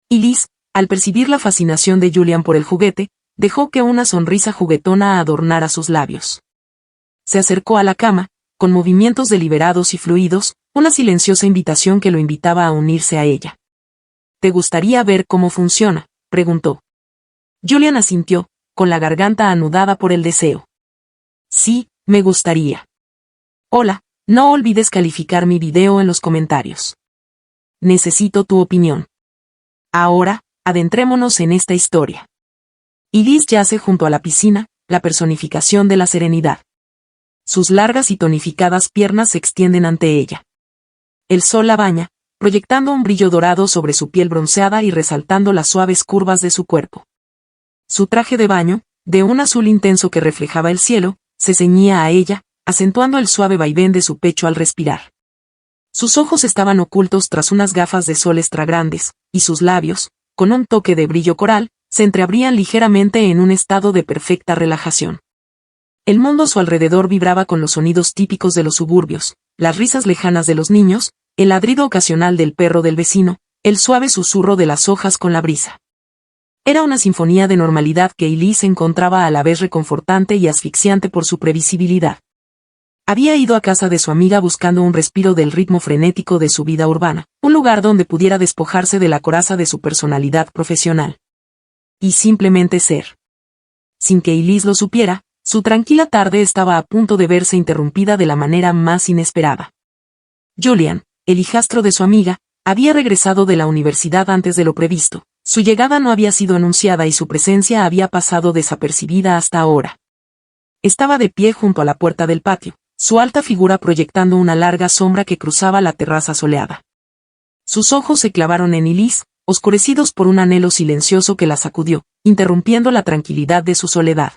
Y Liz, al percibir la fascinación de Julian por el juguete, dejó que una sonrisa juguetona adornara sus labios. Se acercó a la cama, con movimientos deliberados y fluidos, una silenciosa invitación que lo invitaba a unirse a ella. ¿Te gustaría ver cómo funciona?, preguntó. Julian asintió, con la garganta anudada por el deseo. Sí, me gustaría. Hola, no olvides calificar mi video en los comentarios. Necesito tu opinión. Ahora, adentrémonos en esta historia. Y Liz yace junto a la piscina, la personificación de la serenidad. Sus largas y tonificadas piernas se extienden ante ella. El sol la baña, proyectando un brillo dorado sobre su piel bronceada y resaltando las suaves curvas de su cuerpo. Su traje de baño, de un azul intenso que reflejaba el cielo, se ceñía a ella, acentuando el suave vaivén de su pecho al respirar. Sus ojos estaban ocultos tras unas gafas de sol extra grandes, y sus labios, con un toque de brillo coral, se entreabrían ligeramente en un estado de perfecta relajación. El mundo a su alrededor vibraba con los sonidos típicos de los suburbios, las risas lejanas de los niños, el ladrido ocasional del perro del vecino, el suave susurro de las hojas con la brisa. Era una sinfonía de normalidad que Elise encontraba a la vez reconfortante y asfixiante por su previsibilidad. Había ido a casa de su amiga buscando un respiro del ritmo frenético de su vida urbana, un lugar donde pudiera despojarse de la coraza de su personalidad profesional. Y simplemente ser. Sin que Elise lo supiera, su tranquila tarde estaba a punto de verse interrumpida de la manera más inesperada. Julian, el hijastro de su amiga, había regresado de la universidad antes de lo previsto. Su llegada no había sido anunciada y su presencia había pasado desapercibida hasta ahora. Estaba de pie junto a la puerta del patio, su alta figura proyectando una larga sombra que cruzaba la terraza soleada. Sus ojos se clavaron en Elise, oscurecidos por un anhelo silencioso que la sacudió, interrumpiendo la tranquilidad de su soledad.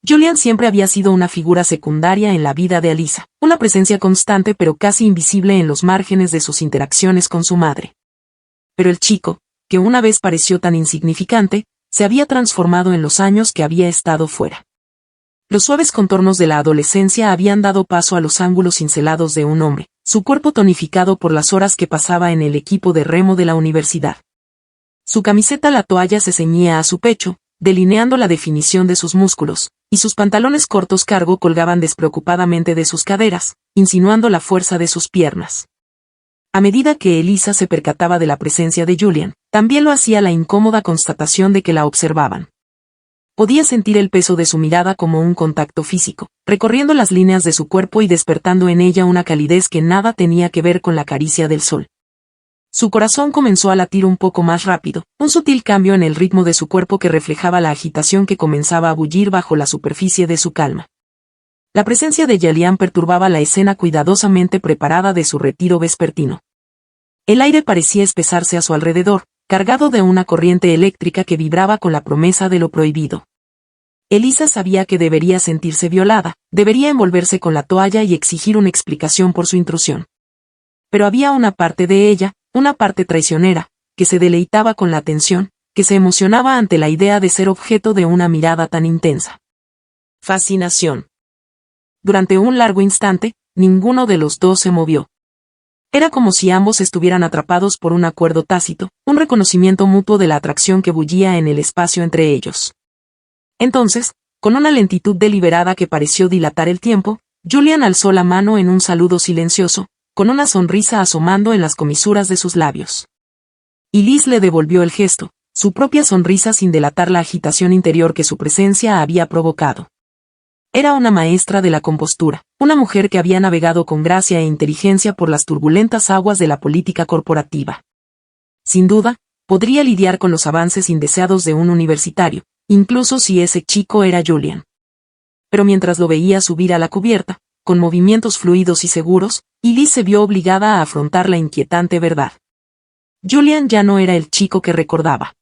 Julian siempre había sido una figura secundaria en la vida de Alyssa, una presencia constante pero casi invisible en los márgenes de sus interacciones con su madre. Pero el chico, que una vez pareció tan insignificante, se había transformado en los años que había estado fuera. Los suaves contornos de la adolescencia habían dado paso a los ángulos cincelados de un hombre, su cuerpo tonificado por las horas que pasaba en el equipo de remo de la universidad. Su camiseta la toalla se ceñía a su pecho, delineando la definición de sus músculos, y sus pantalones cortos cargo colgaban despreocupadamente de sus caderas, insinuando la fuerza de sus piernas. A medida que Elisa se percataba de la presencia de Julian, también lo hacía la incómoda constatación de que la observaban. Podía sentir el peso de su mirada como un contacto físico, recorriendo las líneas de su cuerpo y despertando en ella una calidez que nada tenía que ver con la caricia del sol. Su corazón comenzó a latir un poco más rápido, un sutil cambio en el ritmo de su cuerpo que reflejaba la agitación que comenzaba a bullir bajo la superficie de su calma. La presencia de Julian perturbaba la escena cuidadosamente preparada de su retiro vespertino. El aire parecía espesarse a su alrededor, cargado de una corriente eléctrica que vibraba con la promesa de lo prohibido. Elisa sabía que debería sentirse violada, debería envolverse con la toalla y exigir una explicación por su intrusión. Pero había una parte de ella, una parte traicionera, que se deleitaba con la atención, que se emocionaba ante la idea de ser objeto de una mirada tan intensa. Fascinación. Durante un largo instante, ninguno de los dos se movió. Era como si ambos estuvieran atrapados por un acuerdo tácito, un reconocimiento mutuo de la atracción que bullía en el espacio entre ellos. Entonces, con una lentitud deliberada que pareció dilatar el tiempo, Julian alzó la mano en un saludo silencioso, con una sonrisa asomando en las comisuras de sus labios. Y Liz le devolvió el gesto, su propia sonrisa sin delatar la agitación interior que su presencia había provocado. Era una maestra de la compostura, una mujer que había navegado con gracia e inteligencia por las turbulentas aguas de la política corporativa. Sin duda, podría lidiar con los avances indeseados de un universitario, incluso si ese chico era Julian. Pero mientras lo veía subir a la cubierta, con movimientos fluidos y seguros, Liz se vio obligada a afrontar la inquietante verdad. Julian ya no era el chico que recordaba.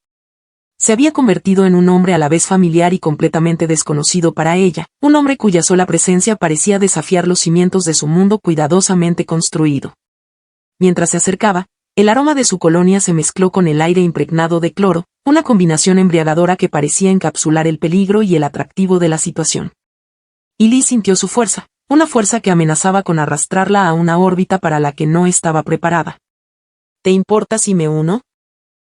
Se había convertido en un hombre a la vez familiar y completamente desconocido para ella, un hombre cuya sola presencia parecía desafiar los cimientos de su mundo cuidadosamente construido. Mientras se acercaba, el aroma de su colonia se mezcló con el aire impregnado de cloro, una combinación embriagadora que parecía encapsular el peligro y el atractivo de la situación. Liz sintió su fuerza, una fuerza que amenazaba con arrastrarla a una órbita para la que no estaba preparada. ¿Te importa si me uno?,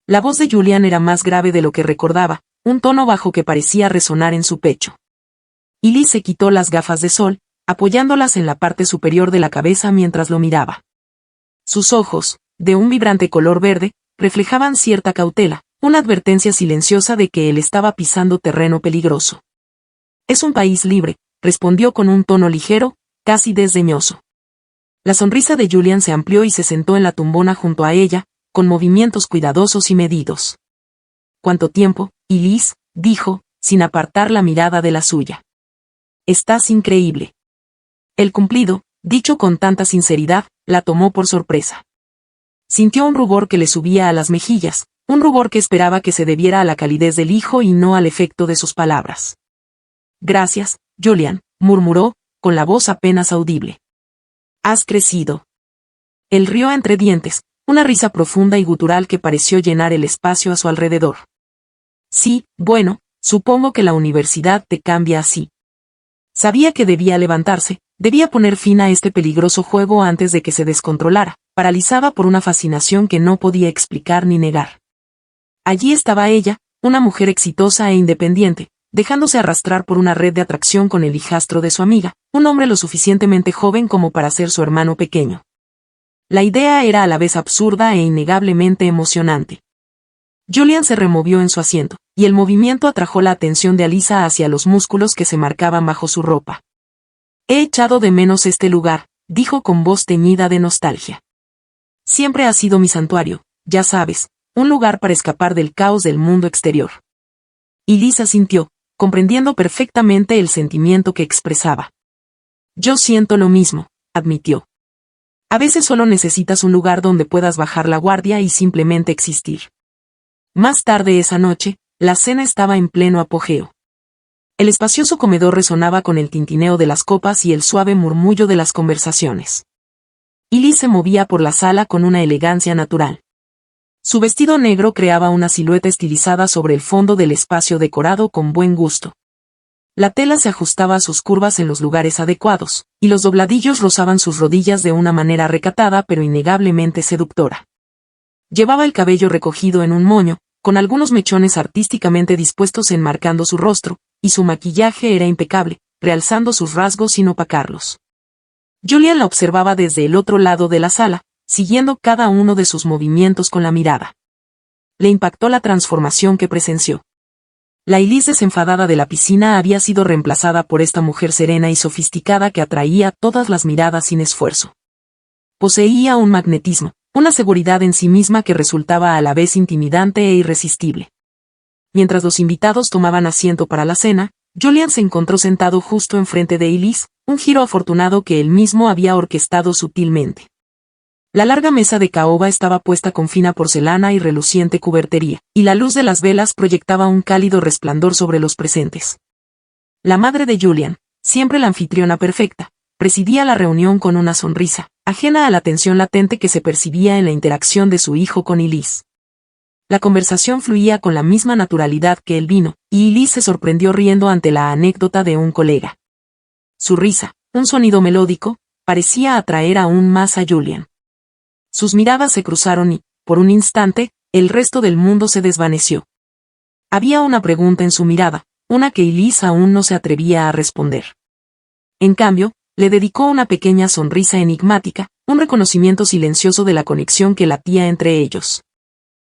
La voz de Julian era más grave de lo que recordaba, un tono bajo que parecía resonar en su pecho. Elise se quitó las gafas de sol, apoyándolas en la parte superior de la cabeza mientras lo miraba. Sus ojos, de un vibrante color verde, reflejaban cierta cautela, una advertencia silenciosa de que él estaba pisando terreno peligroso. «Es un país libre», respondió con un tono ligero, casi desdeñoso. La sonrisa de Julian se amplió y se sentó en la tumbona junto a ella, con movimientos cuidadosos y medidos. «¿Cuánto tiempo?», Elise dijo, sin apartar la mirada de la suya. «Estás increíble». El cumplido, dicho con tanta sinceridad, la tomó por sorpresa. Sintió un rubor que le subía a las mejillas, un rubor que esperaba que se debiera a la calidez del hijo y no al efecto de sus palabras. «Gracias, Julian», murmuró, con la voz apenas audible. «Has crecido». Él rió entre dientes, una risa profunda y gutural que pareció llenar el espacio a su alrededor. «Sí, bueno, supongo que la universidad te cambia así». Sabía que debía levantarse, debía poner fin a este peligroso juego antes de que se descontrolara, paralizada por una fascinación que no podía explicar ni negar. Allí estaba ella, una mujer exitosa e independiente, dejándose arrastrar por una red de atracción con el hijastro de su amiga, un hombre lo suficientemente joven como para ser su hermano pequeño. La idea era a la vez absurda e innegablemente emocionante. Julian se removió en su asiento, y el movimiento atrajo la atención de Alyssa hacia los músculos que se marcaban bajo su ropa. «He echado de menos este lugar», dijo con voz teñida de nostalgia. «Siempre ha sido mi santuario, ya sabes, un lugar para escapar del caos del mundo exterior». Y Lisa sintió, comprendiendo perfectamente el sentimiento que expresaba. «Yo siento lo mismo», admitió. «A veces solo necesitas un lugar donde puedas bajar la guardia y simplemente existir». Más tarde esa noche, la cena estaba en pleno apogeo. El espacioso comedor resonaba con el tintineo de las copas y el suave murmullo de las conversaciones. Elise se movía por la sala con una elegancia natural. Su vestido negro creaba una silueta estilizada sobre el fondo del espacio decorado con buen gusto. La tela se ajustaba a sus curvas en los lugares adecuados, y los dobladillos rozaban sus rodillas de una manera recatada pero innegablemente seductora. Llevaba el cabello recogido en un moño, con algunos mechones artísticamente dispuestos enmarcando su rostro, y su maquillaje era impecable, realzando sus rasgos sin opacarlos. Julian la observaba desde el otro lado de la sala, siguiendo cada uno de sus movimientos con la mirada. Le impactó la transformación que presenció. La Elise desenfadada de la piscina había sido reemplazada por esta mujer serena y sofisticada que atraía todas las miradas sin esfuerzo. Poseía un magnetismo, una seguridad en sí misma que resultaba a la vez intimidante e irresistible. Mientras los invitados tomaban asiento para la cena, Julian se encontró sentado justo enfrente de Elise, un giro afortunado que él mismo había orquestado sutilmente. La larga mesa de caoba estaba puesta con fina porcelana y reluciente cubertería, y la luz de las velas proyectaba un cálido resplandor sobre los presentes. La madre de Julian, siempre la anfitriona perfecta, presidía la reunión con una sonrisa, ajena a la tensión latente que se percibía en la interacción de su hijo con Elise. La conversación fluía con la misma naturalidad que el vino, y Elise se sorprendió riendo ante la anécdota de un colega. Su risa, un sonido melódico, parecía atraer aún más a Julian. Sus miradas se cruzaron y, por un instante, el resto del mundo se desvaneció. Había una pregunta en su mirada, una que Elise aún no se atrevía a responder. En cambio, le dedicó una pequeña sonrisa enigmática, un reconocimiento silencioso de la conexión que latía entre ellos.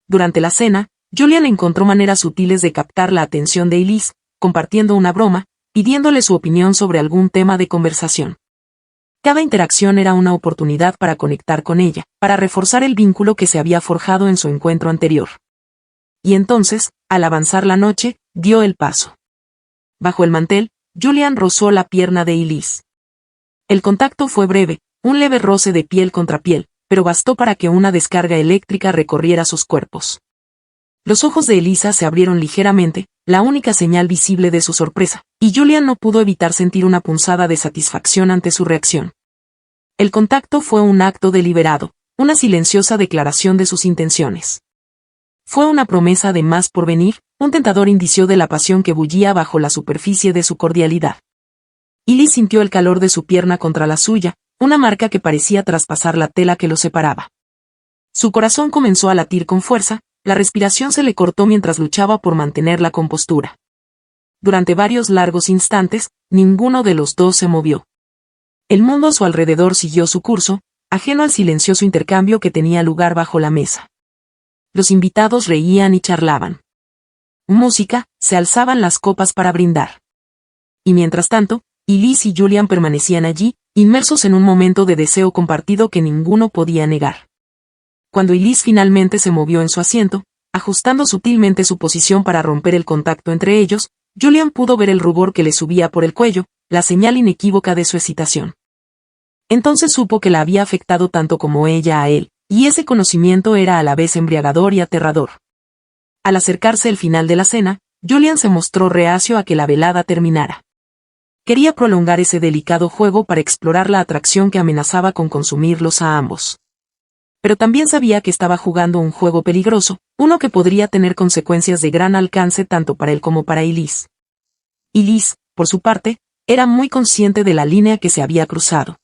Durante la cena, Julian encontró maneras sutiles de captar la atención de Elise, compartiendo una broma, pidiéndole su opinión sobre algún tema de conversación. Cada interacción era una oportunidad para conectar con ella, para reforzar el vínculo que se había forjado en su encuentro anterior. Y entonces, al avanzar la noche, dio el paso. Bajo el mantel, Julian rozó la pierna de Elise. El contacto fue breve, un leve roce de piel contra piel, pero bastó para que una descarga eléctrica recorriera sus cuerpos. Los ojos de Elisa se abrieron ligeramente, la única señal visible de su sorpresa, y Julian no pudo evitar sentir una punzada de satisfacción ante su reacción. El contacto fue un acto deliberado, una silenciosa declaración de sus intenciones. Fue una promesa de más por venir, un tentador indicio de la pasión que bullía bajo la superficie de su cordialidad. Elise sintió el calor de su pierna contra la suya, una marca que parecía traspasar la tela que los separaba. Su corazón comenzó a latir con fuerza, La respiración se le cortó mientras luchaba por mantener la compostura. Durante varios largos instantes, ninguno de los dos se movió. El mundo a su alrededor siguió su curso, ajeno al silencioso intercambio que tenía lugar bajo la mesa. Los invitados reían y charlaban. Música, se alzaban las copas para brindar. Y mientras tanto, Elise y Julian permanecían allí, inmersos en un momento de deseo compartido que ninguno podía negar. Cuando Elise finalmente se movió en su asiento, ajustando sutilmente su posición para romper el contacto entre ellos, Julian pudo ver el rubor que le subía por el cuello, la señal inequívoca de su excitación. Entonces supo que la había afectado tanto como ella a él, y ese conocimiento era a la vez embriagador y aterrador. Al acercarse el final de la cena, Julian se mostró reacio a que la velada terminara. Quería prolongar ese delicado juego para explorar la atracción que amenazaba con consumirlos a ambos. Pero también sabía que estaba jugando un juego peligroso, uno que podría tener consecuencias de gran alcance tanto para él como para Elise. Elise, por su parte, era muy consciente de la línea que se había cruzado.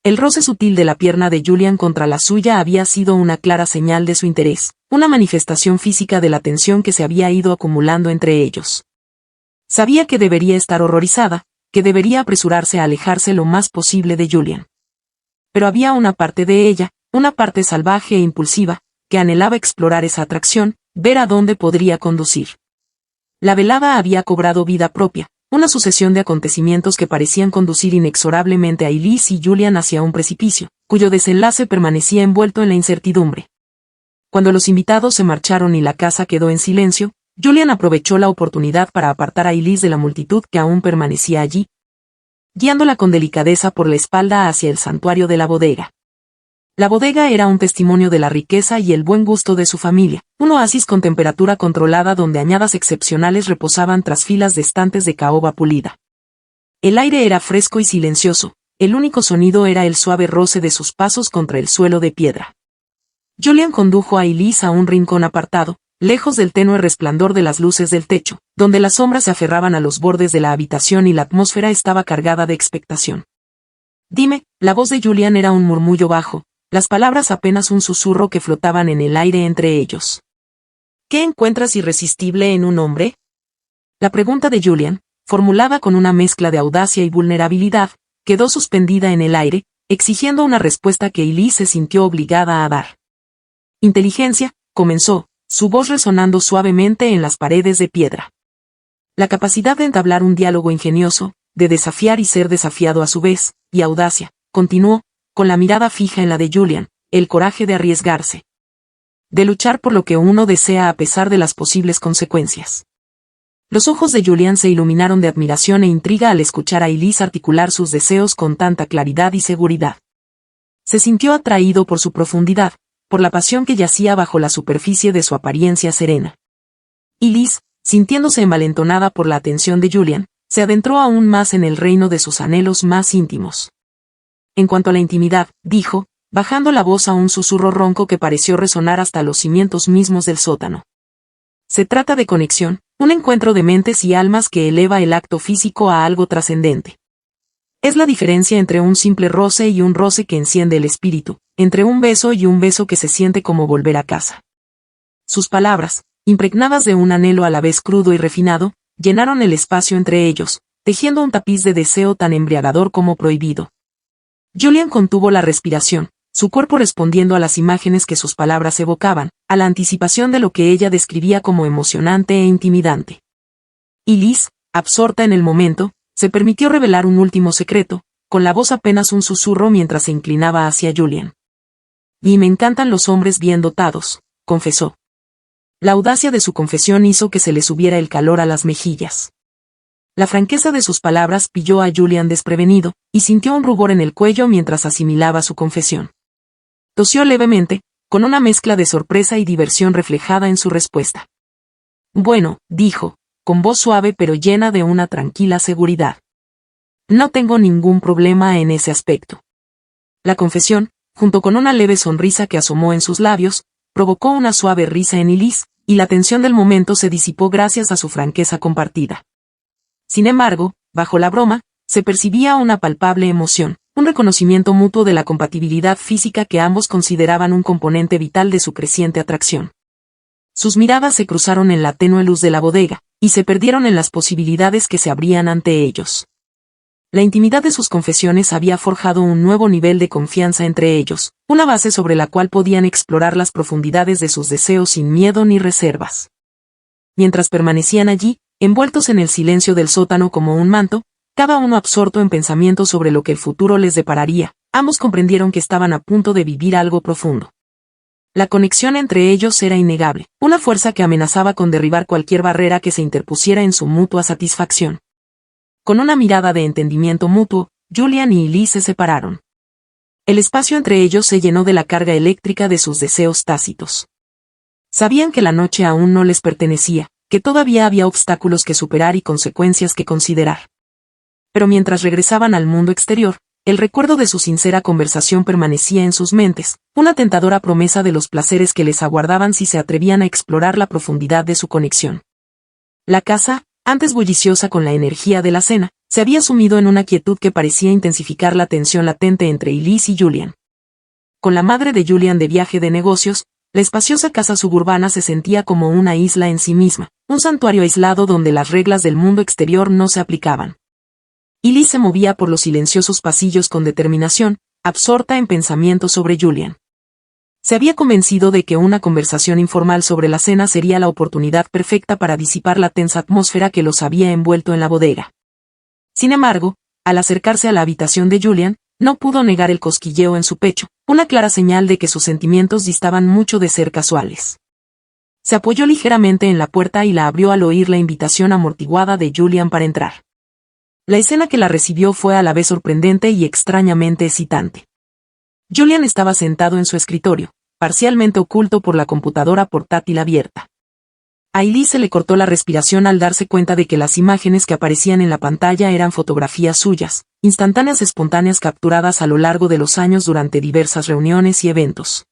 El roce sutil de la pierna de Julian contra la suya había sido una clara señal de su interés, una manifestación física de la tensión que se había ido acumulando entre ellos. Sabía que debería estar horrorizada, que debería apresurarse a alejarse lo más posible de Julian. Pero había una parte de ella, una parte salvaje e impulsiva, que anhelaba explorar esa atracción, ver a dónde podría conducir. La velada había cobrado vida propia, una sucesión de acontecimientos que parecían conducir inexorablemente a Elise y Julian hacia un precipicio, cuyo desenlace permanecía envuelto en la incertidumbre. Cuando los invitados se marcharon y la casa quedó en silencio, Julian aprovechó la oportunidad para apartar a Elise de la multitud que aún permanecía allí, guiándola con delicadeza por la espalda hacia el santuario de la bodega. La bodega era un testimonio de la riqueza y el buen gusto de su familia, un oasis con temperatura controlada donde añadas excepcionales reposaban tras filas de estantes de caoba pulida. El aire era fresco y silencioso, el único sonido era el suave roce de sus pasos contra el suelo de piedra. Julian condujo a Elise a un rincón apartado, lejos del tenue resplandor de las luces del techo, donde las sombras se aferraban a los bordes de la habitación y la atmósfera estaba cargada de expectación. Dime, la voz de Julian era un murmullo bajo, las palabras apenas un susurro que flotaban en el aire entre ellos. ¿Qué encuentras irresistible en un hombre? La pregunta de Julian, formulada con una mezcla de audacia y vulnerabilidad, quedó suspendida en el aire, exigiendo una respuesta que Elise se sintió obligada a dar. Inteligencia, comenzó, su voz resonando suavemente en las paredes de piedra. La capacidad de entablar un diálogo ingenioso, de desafiar y ser desafiado a su vez, y audacia, continuó, con la mirada fija en la de Julian, el coraje de arriesgarse. De luchar por lo que uno desea a pesar de las posibles consecuencias. Los ojos de Julian se iluminaron de admiración e intriga al escuchar a Elise articular sus deseos con tanta claridad y seguridad. Se sintió atraído por su profundidad, por la pasión que yacía bajo la superficie de su apariencia serena. Elise, sintiéndose envalentonada por la atención de Julian, se adentró aún más en el reino de sus anhelos más íntimos. En cuanto a la intimidad, dijo, bajando la voz a un susurro ronco que pareció resonar hasta los cimientos mismos del sótano. Se trata de conexión, un encuentro de mentes y almas que eleva el acto físico a algo trascendente. Es la diferencia entre un simple roce y un roce que enciende el espíritu, entre un beso y un beso que se siente como volver a casa. Sus palabras, impregnadas de un anhelo a la vez crudo y refinado, llenaron el espacio entre ellos, tejiendo un tapiz de deseo tan embriagador como prohibido. Julian contuvo la respiración, su cuerpo respondiendo a las imágenes que sus palabras evocaban, a la anticipación de lo que ella describía como emocionante e intimidante. Elise, absorta en el momento, se permitió revelar un último secreto, con la voz apenas un susurro mientras se inclinaba hacia Julian. Y me encantan los hombres bien dotados, confesó. La audacia de su confesión hizo que se le subiera el calor a las mejillas. La franqueza de sus palabras pilló a Julian desprevenido, y sintió un rubor en el cuello mientras asimilaba su confesión. Tosió levemente, con una mezcla de sorpresa y diversión reflejada en su respuesta. Bueno, dijo, con voz suave pero llena de una tranquila seguridad. No tengo ningún problema en ese aspecto. La confesión, junto con una leve sonrisa que asomó en sus labios, provocó una suave risa en Elise, y la tensión del momento se disipó gracias a su franqueza compartida. Sin embargo, bajo la broma, se percibía una palpable emoción, un reconocimiento mutuo de la compatibilidad física que ambos consideraban un componente vital de su creciente atracción. Sus miradas se cruzaron en la tenue luz de la bodega, y se perdieron en las posibilidades que se abrían ante ellos. La intimidad de sus confesiones había forjado un nuevo nivel de confianza entre ellos, una base sobre la cual podían explorar las profundidades de sus deseos sin miedo ni reservas. Mientras permanecían allí, envueltos en el silencio del sótano como un manto, cada uno absorto en pensamientos sobre lo que el futuro les depararía, ambos comprendieron que estaban a punto de vivir algo profundo. La conexión entre ellos era innegable, una fuerza que amenazaba con derribar cualquier barrera que se interpusiera en su mutua satisfacción. Con una mirada de entendimiento mutuo, Julian y Elise se separaron. El espacio entre ellos se llenó de la carga eléctrica de sus deseos tácitos. Sabían que la noche aún no les pertenecía, que todavía había obstáculos que superar y consecuencias que considerar. Pero mientras regresaban al mundo exterior, el recuerdo de su sincera conversación permanecía en sus mentes, una tentadora promesa de los placeres que les aguardaban si se atrevían a explorar la profundidad de su conexión. La casa, antes bulliciosa con la energía de la cena, se había sumido en una quietud que parecía intensificar la tensión latente entre Elise y Julian. Con la madre de Julian de viaje de negocios, la espaciosa casa suburbana se sentía como una isla en sí misma, un santuario aislado donde las reglas del mundo exterior no se aplicaban. Elise se movía por los silenciosos pasillos con determinación, absorta en pensamientos sobre Julian. Se había convencido de que una conversación informal sobre la cena sería la oportunidad perfecta para disipar la tensa atmósfera que los había envuelto en la bodega. Sin embargo, al acercarse a la habitación de Julian, no pudo negar el cosquilleo en su pecho, una clara señal de que sus sentimientos distaban mucho de ser casuales. Se apoyó ligeramente en la puerta y la abrió al oír la invitación amortiguada de Julian para entrar. La escena que la recibió fue a la vez sorprendente y extrañamente excitante. Julian estaba sentado en su escritorio, parcialmente oculto por la computadora portátil abierta. A Elise se le cortó la respiración al darse cuenta de que las imágenes que aparecían en la pantalla eran fotografías suyas, instantáneas espontáneas capturadas a lo largo de los años durante diversas reuniones y eventos.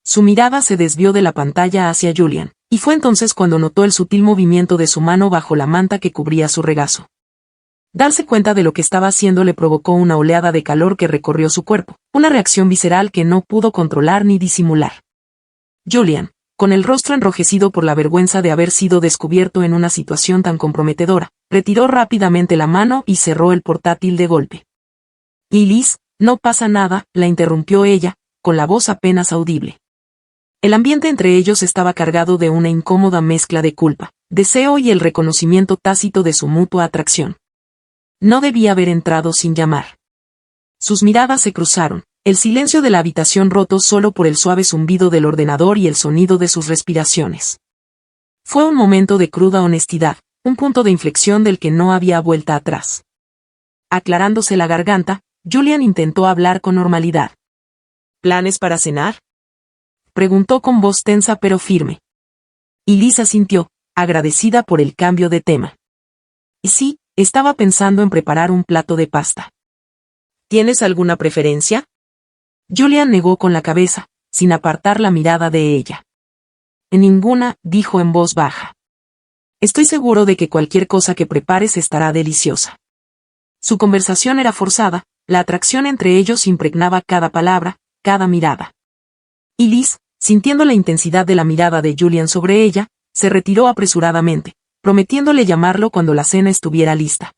Su mirada se desvió de la pantalla hacia Julian, y fue entonces cuando notó el sutil movimiento de su mano bajo la manta que cubría su regazo. Darse cuenta de lo que estaba haciendo le provocó una oleada de calor que recorrió su cuerpo, una reacción visceral que no pudo controlar ni disimular. Julian, con el rostro enrojecido por la vergüenza de haber sido descubierto en una situación tan comprometedora, retiró rápidamente la mano y cerró el portátil de golpe. Elise, no pasa nada, la interrumpió ella, con la voz apenas audible. El ambiente entre ellos estaba cargado de una incómoda mezcla de culpa, deseo y el reconocimiento tácito de su mutua atracción. No debía haber entrado sin llamar. Sus miradas se cruzaron, el silencio de la habitación roto solo por el suave zumbido del ordenador y el sonido de sus respiraciones. Fue un momento de cruda honestidad, un punto de inflexión del que no había vuelta atrás. Aclarándose la garganta, Julian intentó hablar con normalidad. ¿Planes para cenar?, preguntó con voz tensa pero firme. Elise asintió, agradecida por el cambio de tema. Sí, estaba pensando en preparar un plato de pasta. ¿Tienes alguna preferencia?, Julian negó con la cabeza, sin apartar la mirada de ella. Ninguna, dijo en voz baja. Estoy seguro de que cualquier cosa que prepares estará deliciosa. Su conversación era forzada, la atracción entre ellos impregnaba cada palabra, cada mirada. Elise, sintiendo la intensidad de la mirada de Julian sobre ella, se retiró apresuradamente, prometiéndole llamarlo cuando la cena estuviera lista.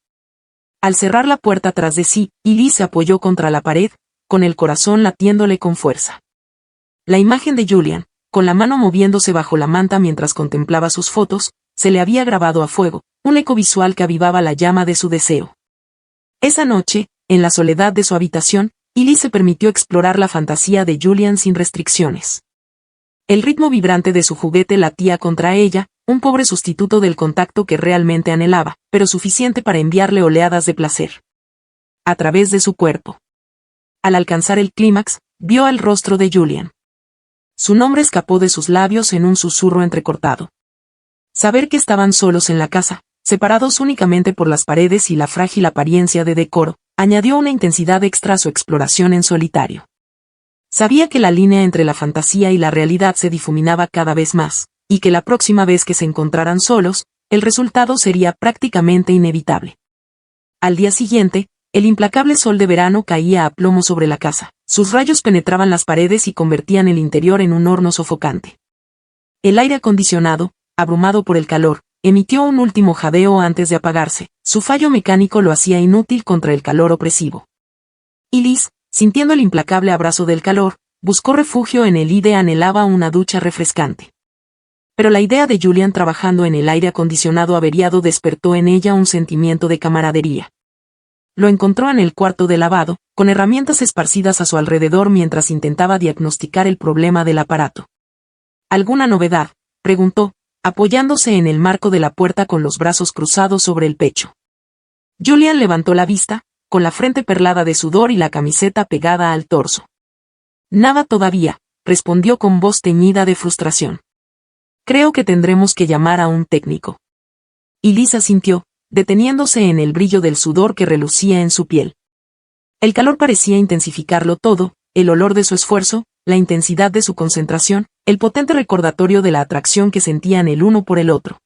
Al cerrar la puerta tras de sí, Elise se apoyó contra la pared, con el corazón latiéndole con fuerza. La imagen de Julian, con la mano moviéndose bajo la manta mientras contemplaba sus fotos, se le había grabado a fuego, un eco visual que avivaba la llama de su deseo. Esa noche, en la soledad de su habitación, Elise se permitió explorar la fantasía de Julian sin restricciones. El ritmo vibrante de su juguete latía contra ella, un pobre sustituto del contacto que realmente anhelaba, pero suficiente para enviarle oleadas de placer. A través de su cuerpo. Al alcanzar el clímax, vio el rostro de Julian. Su nombre escapó de sus labios en un susurro entrecortado. Saber que estaban solos en la casa, separados únicamente por las paredes y la frágil apariencia de decoro, añadió una intensidad extra a su exploración en solitario. Sabía que la línea entre la fantasía y la realidad se difuminaba cada vez más, y que la próxima vez que se encontraran solos, el resultado sería prácticamente inevitable. Al día siguiente, el implacable sol de verano caía a plomo sobre la casa, sus rayos penetraban las paredes y convertían el interior en un horno sofocante. El aire acondicionado, abrumado por el calor, emitió un último jadeo antes de apagarse. Su fallo mecánico lo hacía inútil contra el calor opresivo. Y Liz, sintiendo el implacable abrazo del calor, buscó refugio en el IDE. Anhelaba una ducha refrescante. Pero la idea de Julian trabajando en el aire acondicionado averiado despertó en ella un sentimiento de camaradería. Lo encontró en el cuarto de lavado, con herramientas esparcidas a su alrededor mientras intentaba diagnosticar el problema del aparato. ¿Alguna novedad?, preguntó, apoyándose en el marco de la puerta con los brazos cruzados sobre el pecho. Julian levantó la vista, con la frente perlada de sudor y la camiseta pegada al torso. Nada todavía, respondió con voz teñida de frustración. Creo que tendremos que llamar a un técnico. Y Liz asintió, deteniéndose en el brillo del sudor que relucía en su piel. El calor parecía intensificarlo todo, el olor de su esfuerzo, la intensidad de su concentración, el potente recordatorio de la atracción que sentían el uno por el otro.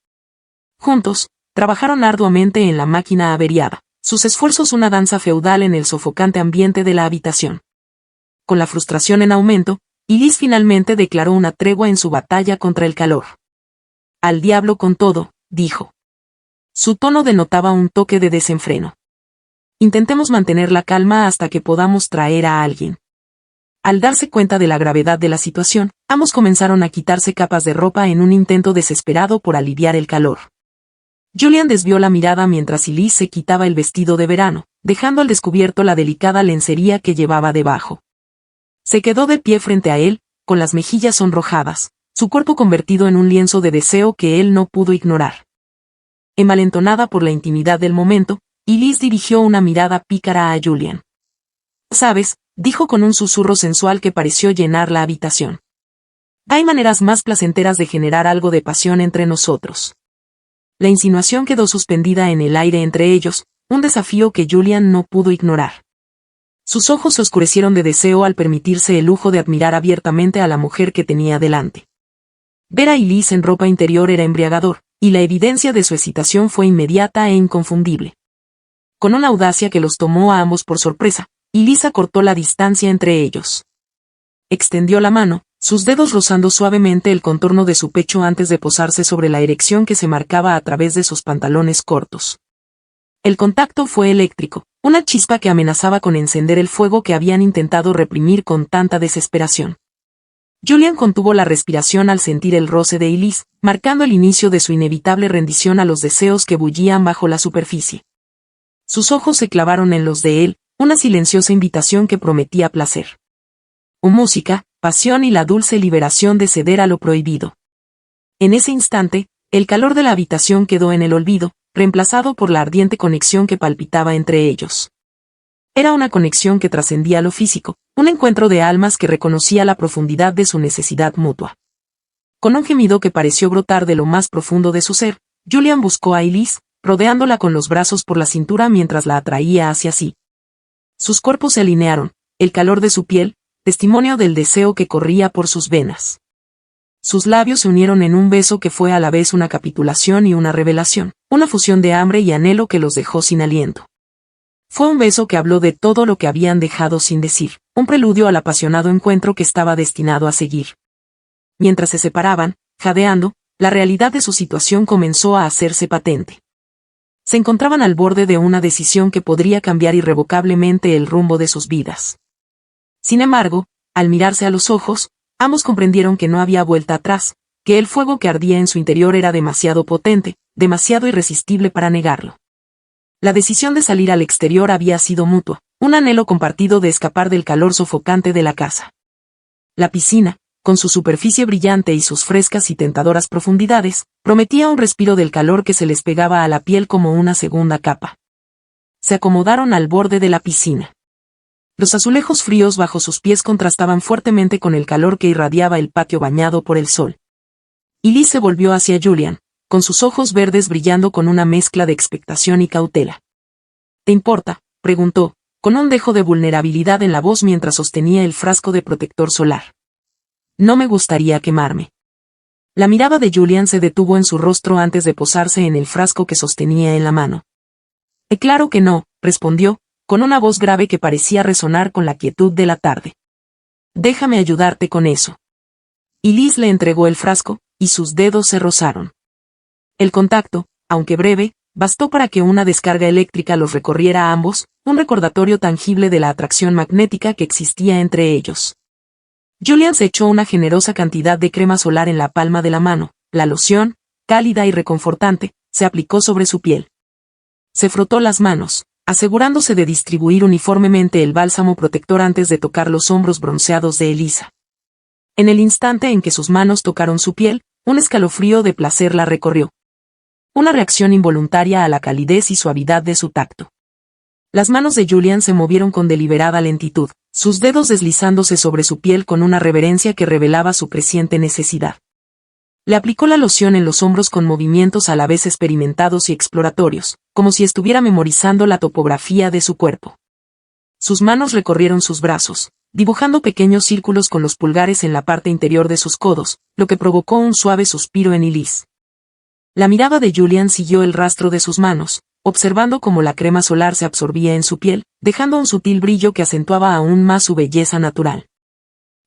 Juntos, trabajaron arduamente en la máquina averiada, sus esfuerzos una danza feudal en el sofocante ambiente de la habitación. Con la frustración en aumento, Liz finalmente declaró una tregua en su batalla contra el calor. Al diablo con todo, dijo. Su tono denotaba un toque de desenfreno. Intentemos mantener la calma hasta que podamos traer a alguien. Al darse cuenta de la gravedad de la situación, ambos comenzaron a quitarse capas de ropa en un intento desesperado por aliviar el calor. Julian desvió la mirada mientras Liz se quitaba el vestido de verano, dejando al descubierto la delicada lencería que llevaba debajo. Se quedó de pie frente a él, con las mejillas sonrojadas, su cuerpo convertido en un lienzo de deseo que él no pudo ignorar. Envalentonada por la intimidad del momento, Liz dirigió una mirada pícara a Julian. «Sabes», dijo con un susurro sensual que pareció llenar la habitación. «Hay maneras más placenteras de generar algo de pasión entre nosotros». La insinuación quedó suspendida en el aire entre ellos, un desafío que Julian no pudo ignorar. Sus ojos se oscurecieron de deseo al permitirse el lujo de admirar abiertamente a la mujer que tenía delante. Ver a Liz en ropa interior era embriagador, y la evidencia de su excitación fue inmediata e inconfundible. Con una audacia que los tomó a ambos por sorpresa, Liz acortó la distancia entre ellos. Extendió la mano, sus dedos rozando suavemente el contorno de su pecho antes de posarse sobre la erección que se marcaba a través de sus pantalones cortos. El contacto fue eléctrico, una chispa que amenazaba con encender el fuego que habían intentado reprimir con tanta desesperación. Julian contuvo la respiración al sentir el roce de Liz, marcando el inicio de su inevitable rendición a los deseos que bullían bajo la superficie. Sus ojos se clavaron en los de él, una silenciosa invitación que prometía placer. Música, pasión y la dulce liberación de ceder a lo prohibido. En ese instante, el calor de la habitación quedó en el olvido, reemplazado por la ardiente conexión que palpitaba entre ellos. Era una conexión que trascendía lo físico, un encuentro de almas que reconocía la profundidad de su necesidad mutua. Con un gemido que pareció brotar de lo más profundo de su ser, Julian buscó a Liz, rodeándola con los brazos por la cintura mientras la atraía hacia sí. Sus cuerpos se alinearon, el calor de su piel, testimonio del deseo que corría por sus venas. Sus labios se unieron en un beso que fue a la vez una capitulación y una revelación, una fusión de hambre y anhelo que los dejó sin aliento. Fue un beso que habló de todo lo que habían dejado sin decir, un preludio al apasionado encuentro que estaba destinado a seguir. Mientras se separaban, jadeando, la realidad de su situación comenzó a hacerse patente. Se encontraban al borde de una decisión que podría cambiar irrevocablemente el rumbo de sus vidas. Sin embargo, al mirarse a los ojos, ambos comprendieron que no había vuelta atrás, que el fuego que ardía en su interior era demasiado potente, demasiado irresistible para negarlo. La decisión de salir al exterior había sido mutua, un anhelo compartido de escapar del calor sofocante de la casa. La piscina, con su superficie brillante y sus frescas y tentadoras profundidades, prometía un respiro del calor que se les pegaba a la piel como una segunda capa. Se acomodaron al borde de la piscina. Los azulejos fríos bajo sus pies contrastaban fuertemente con el calor que irradiaba el patio bañado por el sol. Liz se volvió hacia Julian, con sus ojos verdes brillando con una mezcla de expectación y cautela. ¿Te importa?, preguntó, con un dejo de vulnerabilidad en la voz mientras sostenía el frasco de protector solar. No me gustaría quemarme. La mirada de Julian se detuvo en su rostro antes de posarse en el frasco que sostenía en la mano. Claro que no, respondió, con una voz grave que parecía resonar con la quietud de la tarde. Déjame ayudarte con eso. Liz le entregó el frasco, y sus dedos se rozaron. El contacto, aunque breve, bastó para que una descarga eléctrica los recorriera a ambos, un recordatorio tangible de la atracción magnética que existía entre ellos. Julian se echó una generosa cantidad de crema solar en la palma de la mano, la loción, cálida y reconfortante, se aplicó sobre su piel. Se frotó las manos, asegurándose de distribuir uniformemente el bálsamo protector antes de tocar los hombros bronceados de Elisa. En el instante en que sus manos tocaron su piel, un escalofrío de placer la recorrió. Una reacción involuntaria a la calidez y suavidad de su tacto. Las manos de Julian se movieron con deliberada lentitud, sus dedos deslizándose sobre su piel con una reverencia que revelaba su creciente necesidad. Le aplicó la loción en los hombros con movimientos a la vez experimentados y exploratorios, como si estuviera memorizando la topografía de su cuerpo. Sus manos recorrieron sus brazos, dibujando pequeños círculos con los pulgares en la parte interior de sus codos, lo que provocó un suave suspiro en Elise. La mirada de Julian siguió el rastro de sus manos, observando cómo la crema solar se absorbía en su piel, dejando un sutil brillo que acentuaba aún más su belleza natural.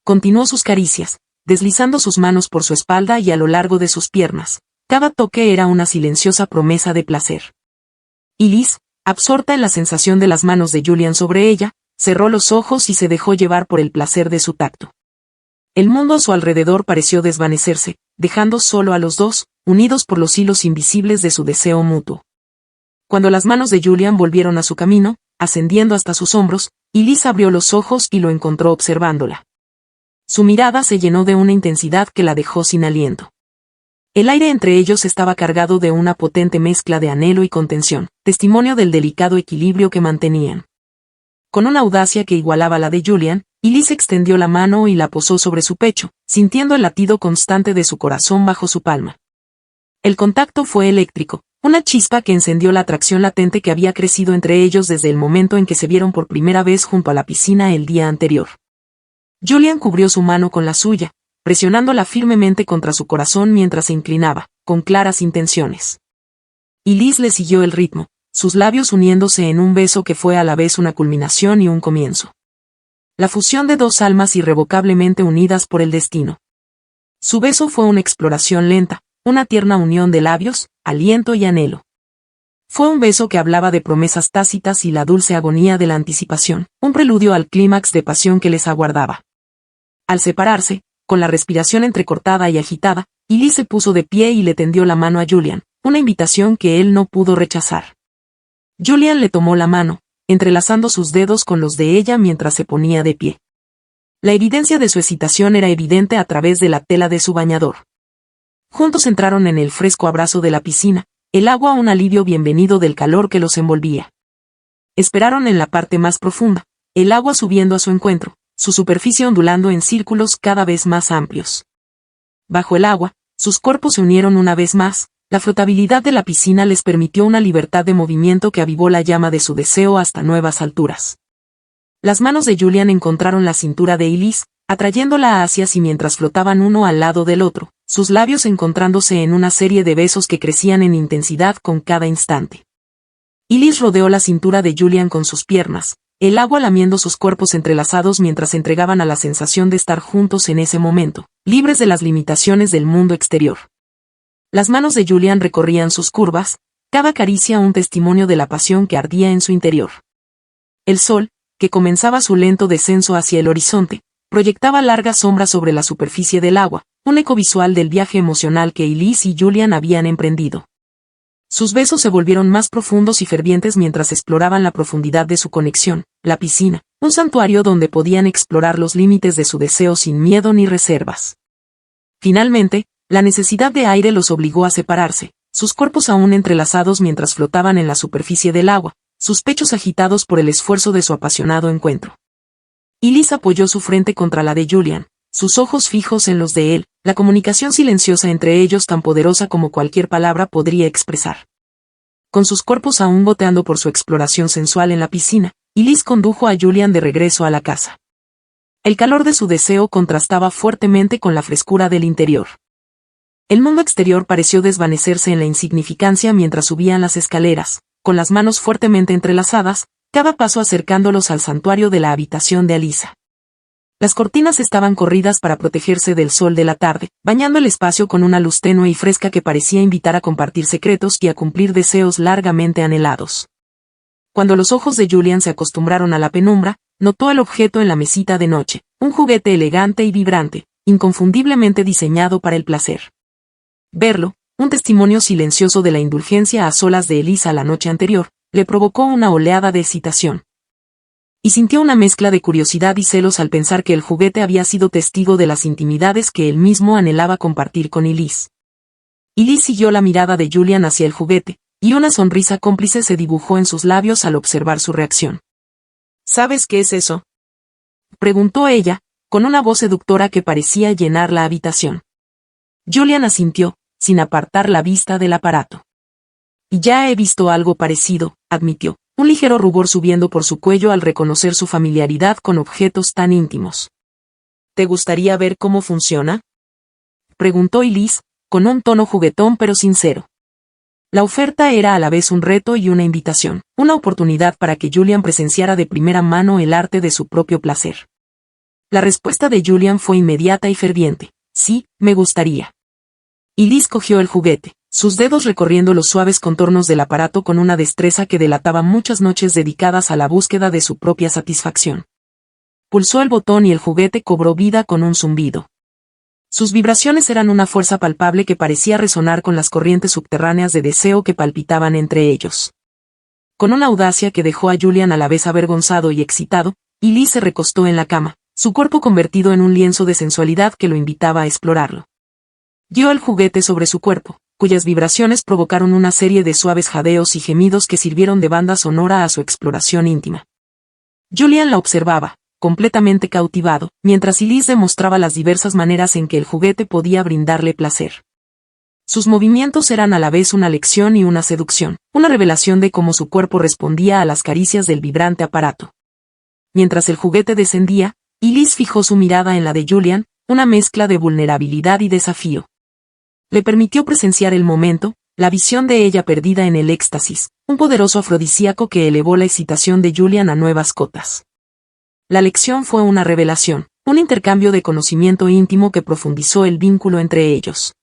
Continuó sus caricias, deslizando sus manos por su espalda y a lo largo de sus piernas. Cada toque era una silenciosa promesa de placer. Elise, absorta en la sensación de las manos de Julian sobre ella, cerró los ojos y se dejó llevar por el placer de su tacto. El mundo a su alrededor pareció desvanecerse, dejando solo a los dos, unidos por los hilos invisibles de su deseo mutuo. Cuando las manos de Julian volvieron a su camino, ascendiendo hasta sus hombros, Elise abrió los ojos y lo encontró observándola. Su mirada se llenó de una intensidad que la dejó sin aliento. El aire entre ellos estaba cargado de una potente mezcla de anhelo y contención, testimonio del delicado equilibrio que mantenían. Con una audacia que igualaba la de Julian, Elise extendió la mano y la posó sobre su pecho, sintiendo el latido constante de su corazón bajo su palma. El contacto fue eléctrico, una chispa que encendió la atracción latente que había crecido entre ellos desde el momento en que se vieron por primera vez junto a la piscina el día anterior. Julian cubrió su mano con la suya, presionándola firmemente contra su corazón mientras se inclinaba, con claras intenciones. Elise le siguió el ritmo, sus labios uniéndose en un beso que fue a la vez una culminación y un comienzo. La fusión de dos almas irrevocablemente unidas por el destino. Su beso fue una exploración lenta, una tierna unión de labios, aliento y anhelo. Fue un beso que hablaba de promesas tácitas y la dulce agonía de la anticipación, un preludio al clímax de pasión que les aguardaba. Al separarse, con la respiración entrecortada y agitada, Elise se puso de pie y le tendió la mano a Julian, una invitación que él no pudo rechazar. Julian le tomó la mano, entrelazando sus dedos con los de ella mientras se ponía de pie. La evidencia de su excitación era evidente a través de la tela de su bañador. Juntos entraron en el fresco abrazo de la piscina, el agua un alivio bienvenido del calor que los envolvía. Esperaron en la parte más profunda, el agua subiendo a su encuentro, su superficie ondulando en círculos cada vez más amplios. Bajo el agua, sus cuerpos se unieron una vez más, la flotabilidad de la piscina les permitió una libertad de movimiento que avivó la llama de su deseo hasta nuevas alturas. Las manos de Julian encontraron la cintura de Elise, atrayéndola hacia sí mientras flotaban uno al lado del otro, sus labios encontrándose en una serie de besos que crecían en intensidad con cada instante. Elise rodeó la cintura de Julian con sus piernas, el agua lamiendo sus cuerpos entrelazados mientras se entregaban a la sensación de estar juntos en ese momento, libres de las limitaciones del mundo exterior. Las manos de Julian recorrían sus curvas, cada caricia un testimonio de la pasión que ardía en su interior. El sol, que comenzaba su lento descenso hacia el horizonte, proyectaba largas sombras sobre la superficie del agua, un eco visual del viaje emocional que Elise y Julian habían emprendido. Sus besos se volvieron más profundos y fervientes mientras exploraban la profundidad de su conexión, la piscina, un santuario donde podían explorar los límites de su deseo sin miedo ni reservas. Finalmente, la necesidad de aire los obligó a separarse, sus cuerpos aún entrelazados mientras flotaban en la superficie del agua, sus pechos agitados por el esfuerzo de su apasionado encuentro. Elise apoyó su frente contra la de Julian, sus ojos fijos en los de él, la comunicación silenciosa entre ellos tan poderosa como cualquier palabra podría expresar. Con sus cuerpos aún goteando por su exploración sensual en la piscina, Elise condujo a Julian de regreso a la casa. El calor de su deseo contrastaba fuertemente con la frescura del interior. El mundo exterior pareció desvanecerse en la insignificancia mientras subían las escaleras, con las manos fuertemente entrelazadas, cada paso acercándolos al santuario de la habitación de Alisa. Las cortinas estaban corridas para protegerse del sol de la tarde, bañando el espacio con una luz tenue y fresca que parecía invitar a compartir secretos y a cumplir deseos largamente anhelados. Cuando los ojos de Julian se acostumbraron a la penumbra, notó el objeto en la mesita de noche, un juguete elegante y vibrante, inconfundiblemente diseñado para el placer. Verlo, un testimonio silencioso de la indulgencia a solas de Elisa la noche anterior, le provocó una oleada de excitación. Y sintió una mezcla de curiosidad y celos al pensar que el juguete había sido testigo de las intimidades que él mismo anhelaba compartir con Elise. Elise siguió la mirada de Julian hacia el juguete, y una sonrisa cómplice se dibujó en sus labios al observar su reacción. ¿Sabes qué es eso?, preguntó ella, con una voz seductora que parecía llenar la habitación. Julian asintió, sin apartar la vista del aparato. Y ya he visto algo parecido, admitió, un ligero rubor subiendo por su cuello al reconocer su familiaridad con objetos tan íntimos. ¿Te gustaría ver cómo funciona?, preguntó Elise, con un tono juguetón pero sincero. La oferta era a la vez un reto y una invitación, una oportunidad para que Julian presenciara de primera mano el arte de su propio placer. La respuesta de Julian fue inmediata y ferviente. Sí, me gustaría. Elise cogió el juguete, sus dedos recorriendo los suaves contornos del aparato con una destreza que delataba muchas noches dedicadas a la búsqueda de su propia satisfacción. Pulsó el botón y el juguete cobró vida con un zumbido. Sus vibraciones eran una fuerza palpable que parecía resonar con las corrientes subterráneas de deseo que palpitaban entre ellos. Con una audacia que dejó a Julian a la vez avergonzado y excitado, Elise se recostó en la cama, su cuerpo convertido en un lienzo de sensualidad que lo invitaba a explorarlo. Dio el juguete sobre su cuerpo, cuyas vibraciones provocaron una serie de suaves jadeos y gemidos que sirvieron de banda sonora a su exploración íntima. Julian la observaba, completamente cautivado, mientras Elise demostraba las diversas maneras en que el juguete podía brindarle placer. Sus movimientos eran a la vez una lección y una seducción, una revelación de cómo su cuerpo respondía a las caricias del vibrante aparato. Mientras el juguete descendía, Elise fijó su mirada en la de Julian, una mezcla de vulnerabilidad y desafío. Le permitió presenciar el momento, la visión de ella perdida en el éxtasis, un poderoso afrodisíaco que elevó la excitación de Julian a nuevas cotas. La lección fue una revelación, un intercambio de conocimiento íntimo que profundizó el vínculo entre ellos.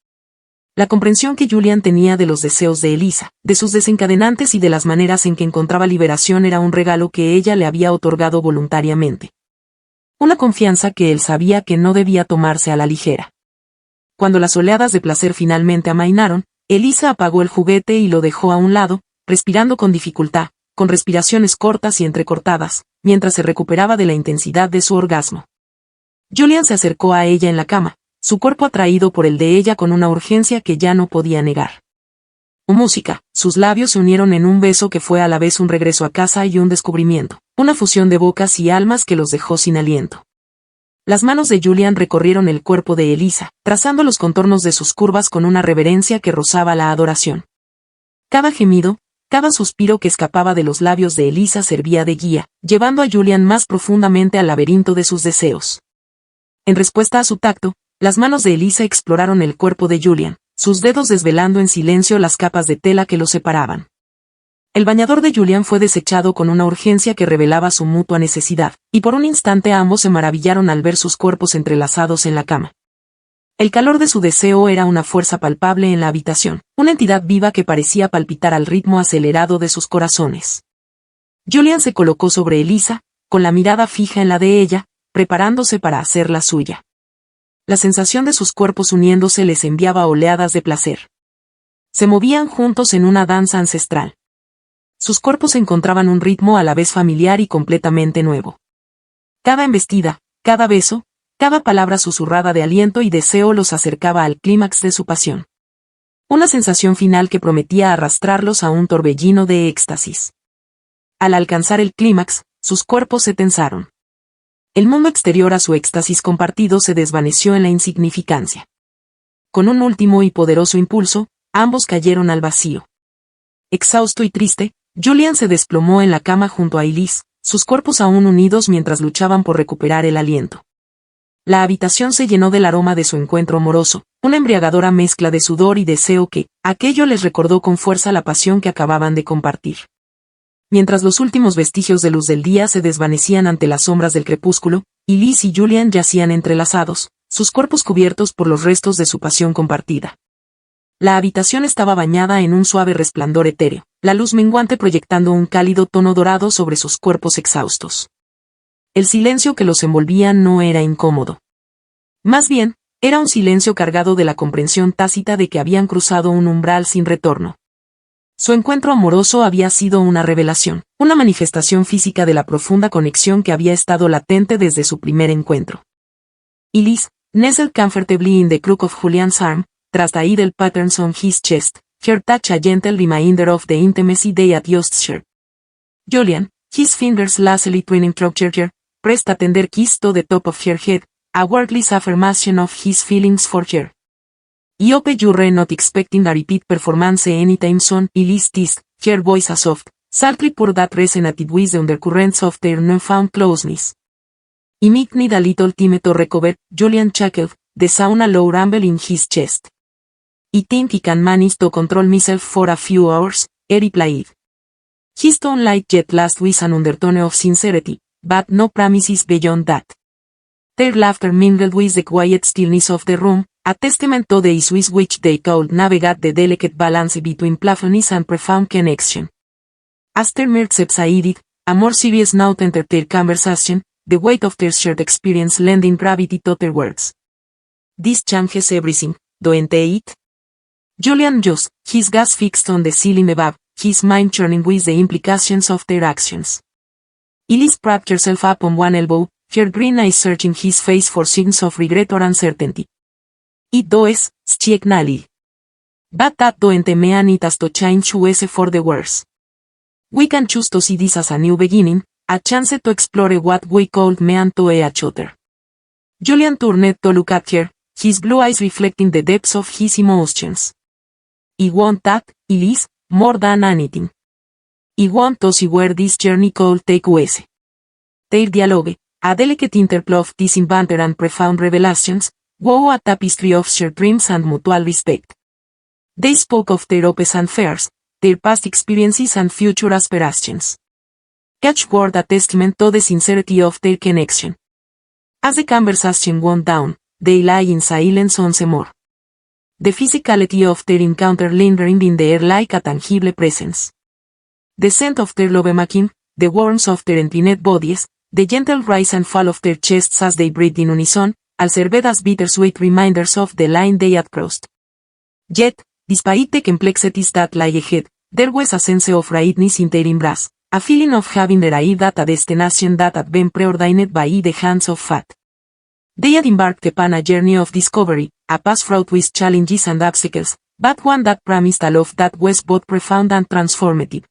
La comprensión que Julian tenía de los deseos de Elisa, de sus desencadenantes y de las maneras en que encontraba liberación era un regalo que ella le había otorgado voluntariamente. Una confianza que él sabía que no debía tomarse a la ligera. Cuando las oleadas de placer finalmente amainaron, Elisa apagó el juguete y lo dejó a un lado, respirando con dificultad, con respiraciones cortas y entrecortadas, mientras se recuperaba de la intensidad de su orgasmo. Julian se acercó a ella en la cama, su cuerpo atraído por el de ella con una urgencia que ya no podía negar. Música, sus labios se unieron en un beso que fue a la vez un regreso a casa y un descubrimiento, una fusión de bocas y almas que los dejó sin aliento. Las manos de Julian recorrieron el cuerpo de Elisa, trazando los contornos de sus curvas con una reverencia que rozaba la adoración. Cada gemido, cada suspiro que escapaba de los labios de Elisa servía de guía, llevando a Julian más profundamente al laberinto de sus deseos. En respuesta a su tacto, las manos de Elisa exploraron el cuerpo de Julian, sus dedos desvelando en silencio las capas de tela que los separaban. El bañador de Julian fue desechado con una urgencia que revelaba su mutua necesidad, y por un instante ambos se maravillaron al ver sus cuerpos entrelazados en la cama. El calor de su deseo era una fuerza palpable en la habitación, una entidad viva que parecía palpitar al ritmo acelerado de sus corazones. Julian se colocó sobre Elisa, con la mirada fija en la de ella, preparándose para hacerla suya. La sensación de sus cuerpos uniéndose les enviaba oleadas de placer. Se movían juntos en una danza ancestral. Sus cuerpos encontraban un ritmo a la vez familiar y completamente nuevo. Cada embestida, cada beso, cada palabra susurrada de aliento y deseo los acercaba al clímax de su pasión. Una sensación final que prometía arrastrarlos a un torbellino de éxtasis. Al alcanzar el clímax, sus cuerpos se tensaron. El mundo exterior a su éxtasis compartido se desvaneció en la insignificancia. Con un último y poderoso impulso, ambos cayeron al vacío. Exhausto y triste, Julian se desplomó en la cama junto a Elise, sus cuerpos aún unidos mientras luchaban por recuperar el aliento. La habitación se llenó del aroma de su encuentro amoroso, una embriagadora mezcla de sudor y deseo que, aquello les recordó con fuerza la pasión que acababan de compartir. Mientras los últimos vestigios de luz del día se desvanecían ante las sombras del crepúsculo, Elise y Julian yacían entrelazados, sus cuerpos cubiertos por los restos de su pasión compartida. La habitación estaba bañada en un suave resplandor etéreo, la luz menguante proyectando un cálido tono dorado sobre sus cuerpos exhaustos. El silencio que los envolvía no era incómodo. Más bien, era un silencio cargado de la comprensión tácita de que habían cruzado un umbral sin retorno. Su encuentro amoroso había sido una revelación, una manifestación física de la profunda conexión que había estado latente desde su primer encuentro. Elise, nestled comfortably in the crook of Julian's arm, traced a idle patterns on his chest, her touch a gentle reminder of the intimacy they had just shared. Julian, his fingers lazily twining through her hair, pressed a tender kiss to the top of her head, a wordless affirmation of his feelings for her. I hope you were not expecting a repeat performance anytime soon. Elise teased, her voice a soft, sultry purr that resonated with the undercurrents of their newfound closeness. I might need a little time to recover, Julian chuckled, the sound a low rumble in his chest. I think I can manage to control myself for a few hours, he replied. His tone light yet last with an undertone of sincerity, but no promises beyond that. Their laughter mingled with the quiet stillness of the room, a testament to the ease with which they could navigate the delicate balance between playfulness and profound connection. As their mirth subsided, a more serious note entered their conversation, the weight of their shared experience lending gravity to their words. This changes everything, don't it? Julian just, his gaze fixed on the ceiling above, his mind churning with the implications of their actions. Elise propped herself up on one elbow, her green eyes searching his face for signs of regret or uncertainty. It does, she acknowledged. But that don't mean it has to change us for the worse. We can choose to see this as a new beginning, a chance to explore what we could mean to each other. Julian turned to look at her, his blue eyes reflecting the depths of his emotions. I want that, Elise, more than anything. I want to see where this journey could take us. Their dialogue, a delicate interplay of teasing banter and profound revelations, wove a tapestry of shared dreams and mutual respect. They spoke of their hopes and fears, their past experiences and future aspirations. Each word a testament to the sincerity of their connection. As the conversation wound down, they lay in silence once more. The physicality of their encounter lingering in the air like a tangible presence. The scent of their lovemaking, the warmth of their entwined bodies, the gentle rise and fall of their chests as they breathed in unison, all served as bittersweet reminders of the line they had crossed. Yet, despite the complexities that lay ahead, there was a sense of rightness in their embrace, a feeling of having arrived at a destination that had been preordained by the hands of fate. They had embarked upon a journey of discovery, a path fraught with challenges and obstacles, but one that promised a love that was both profound and transformative.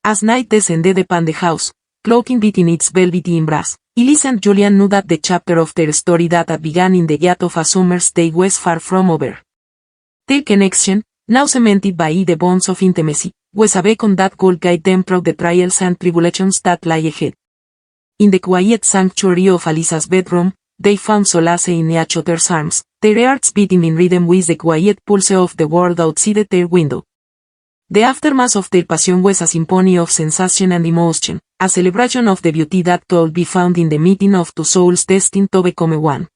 As night descended upon the house, cloaking within its velvety embrace, Elise and Julian knew that the chapter of their story that had begun in the heat of a summer's day was far from over. Their connection, now cemented by the bonds of intimacy, was a beacon that could guide them through the trials and tribulations that lay ahead. In the quiet sanctuary of Alisa's bedroom, they found solace in each other's arms, their hearts beating in rhythm with the quiet pulse of the world outside their window. The aftermath of their passion was a symphony of sensation and emotion, a celebration of the beauty that could be found in the meeting of two souls destined to become one.